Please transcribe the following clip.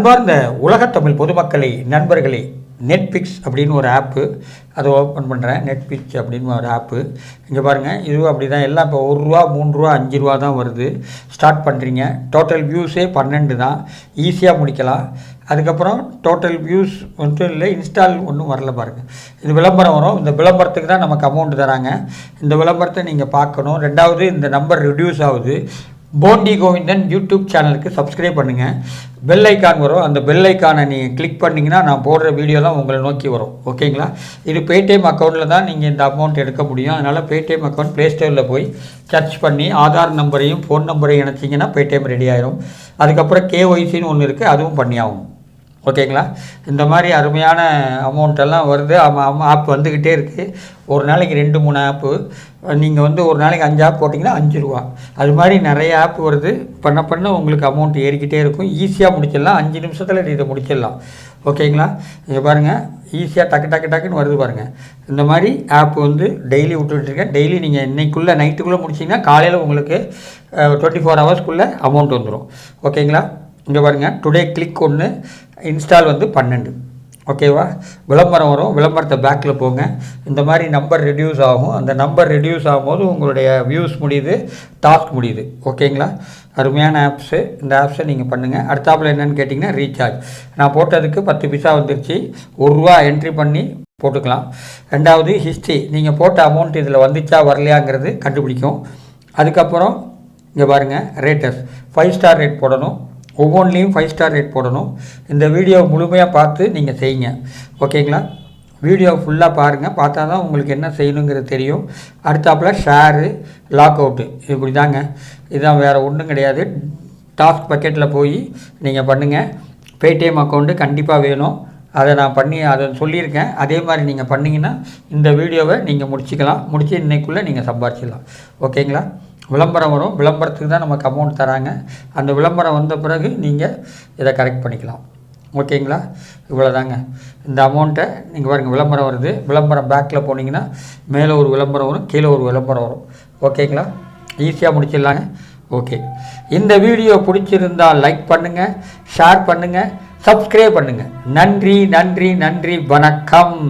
அன்பார்ந்த உலகத்தமிழ் பொதுமக்களே, நண்பர்களே, நெட்ஃப்ளிக்ஸ் அப்படின்னு ஒரு ஆப்பு, அதை ஓப்பன் பண்ணுறேன். நெட்ஃப்ளிக்ஸ் அப்படின்னு ஒரு ஆப்பு. இங்கே பாருங்கள், இதுவும் அப்படி தான். எல்லாம் இப்போ ₹1 ₹3 ₹5 தான் வருது. ஸ்டார்ட் பண்ணுறீங்க. டோட்டல் வியூஸே 12 தான். ஈஸியாக முடிக்கலாம். அதுக்கப்புறம் டோட்டல் வியூஸ் மட்டும் இல்லை, இன்ஸ்டால் ஒன்றும் வரல பாருங்கள். இது விளம்பரம் வரும். இந்த விளம்பரத்துக்கு தான் நமக்கு அமௌண்ட் தராங்க. இந்த விளம்பரத்தை நீங்கள் பார்க்கணும். ரெண்டாவது, இந்த நம்பர் ரெடியூஸ் ஆகுது. போண்டி கோவிந்தன் யூடியூப் சேனலுக்கு சப்ஸ்கிரைப் பண்ணுங்கள். பெல் ஐக்கான் வரும். அந்த பெல் ஐக்கானை நீங்கள் கிளிக் பண்ணிங்கன்னா நான் போடுற வீடியோலாம் உங்களை நோக்கி வரும். ஓகேங்களா? இது பேடிஎம் அக்கௌண்ட்டில் தான் நீங்கள் இந்த அமௌண்ட் எடுக்க முடியும். அதனால் பேடிஎம் அக்கௌண்ட் ப்ளேஸ்டோரில் போய் சர்ச் பண்ணி ஆதார் நம்பரையும் ஃபோன் நம்பரையும் இணைச்சிங்கன்னா பேடிஎம் ரெடி ஆயிரும். அதுக்கப்புறம் கேஒய்சின்னு ஒன்று இருக்குது, அதுவும் பண்ணி ஆகும். ஓகேங்களா? இந்த மாதிரி அருமையான அமௌண்ட்டெல்லாம் வருது. ஆப் வந்துக்கிட்டே இருக்குது. ஒரு நாளைக்கு 2-3 ஆப்பு. நீங்கள் ஒரு நாளைக்கு 5 ஆப் போட்டிங்கன்னா ₹5. அது மாதிரி நிறைய ஆப் வருது. பண்ண உங்களுக்கு அமௌண்ட் ஏறிக்கிட்டே இருக்கும். ஈஸியாக முடிச்சிடலாம். 5 நிமிஷத்தில் இதை முடிச்சிடலாம். ஓகேங்களா? இங்கே பாருங்கள், ஈஸியாக டக்குன்னு வருது பாருங்கள். இந்த மாதிரி ஆப் டெய்லி விட்டுருக்கேன். டெய்லி நீங்கள் இன்னைக்குள்ளே நைட்டுக்குள்ளே முடிச்சிங்கன்னா காலையில் உங்களுக்கு 24 ஹவர்ஸ்க்குள்ளே அமௌண்ட் வந்துடும். ஓகேங்களா? இங்கே பாருங்கள், டுடே கிளிக் 1, இன்ஸ்டால் 12. ஓகேவா? விளம்பரம் வரும். விளம்பரத்தை பேக்கில் போங்க. இந்த மாதிரி நம்பர் ரெடியூஸ் ஆகும். அந்த நம்பர் ரெடியூஸ் ஆகும்போது உங்களுடைய வியூஸ் முடியுது, டாஸ்க் முடியுது. ஓகேங்களா? அருமையான ஆப்ஸு. இந்த ஆப்ஸை நீங்கள் பண்ணுங்கள். அடுத்தாப்பில் என்னென்னு கேட்டிங்கன்னா, ரீசார்ஜ். நான் போட்டதுக்கு 10 பைசா வந்துருச்சு. ₹1 என்ட்ரி பண்ணி போட்டுக்கலாம். ரெண்டாவது, ஹிஸ்ட்ரி. நீங்கள் போட்ட அமௌண்ட் இதில் வந்துச்சா வரலையாங்கிறது கண்டுபிடிக்கும். அதுக்கப்புறம் இங்கே பாருங்கள், ரேட்டர்ஸ். 5 ஸ்டார் ரேட் போடணும். ஒவ்வொன்றிலையும் 5 ஸ்டார் ரேட் போடணும். இந்த வீடியோ முழுமையாக பார்த்து நீங்கள் செய்யுங்க. ஓகேங்களா? வீடியோ ஃபுல்லாக பாருங்கள். பார்த்தா தான் உங்களுக்கு என்ன செய்யணுங்கிறது தெரியும். அடுத்தாப்பில் ஷேரு, லாக் அவுட்டு. இப்படி தாங்க. இதுதான், வேறு ஒன்றும் கிடையாது. டாஸ்க் பக்கெட்டில் போய் நீங்கள் பண்ணுங்கள். பேடிஎம் அக்கௌண்ட்டு கண்டிப்பாக வேணும். அதை சொல்லியிருக்கேன். அதே மாதிரி நீங்கள் பண்ணிங்கன்னா இந்த வீடியோவை நீங்கள் முடிச்சிக்கலாம். முடித்து இன்னைக்குள்ளே நீங்கள் சம்பாரிச்சிடலாம். ஓகேங்களா? விளம்பரம் வரும். விளம்பரத்துக்கு தான் நமக்கு அமௌண்ட் தராங்க. அந்த விளம்பரம் வந்த பிறகு நீங்கள் இதை கரெக்ட் பண்ணிக்கலாம். ஓகேங்களா? இவ்வளோ தாங்க. இந்த அமௌண்ட்டை நீங்கள் பாருங்கள், விளம்பரம் வருது. விளம்பரம் பேக்கில் போனீங்கன்னா மேலே ஒரு விளம்பரம் வரும், கீழே ஒரு விளம்பரம் வரும். ஓகேங்களா? ஈஸியாக முடிச்சிடலாங்க. ஓகே, இந்த வீடியோ பிடிச்சிருந்தால் லைக் பண்ணுங்கள், ஷேர் பண்ணுங்கள், சப்ஸ்கிரைப் பண்ணுங்கள். நன்றி, வணக்கம்.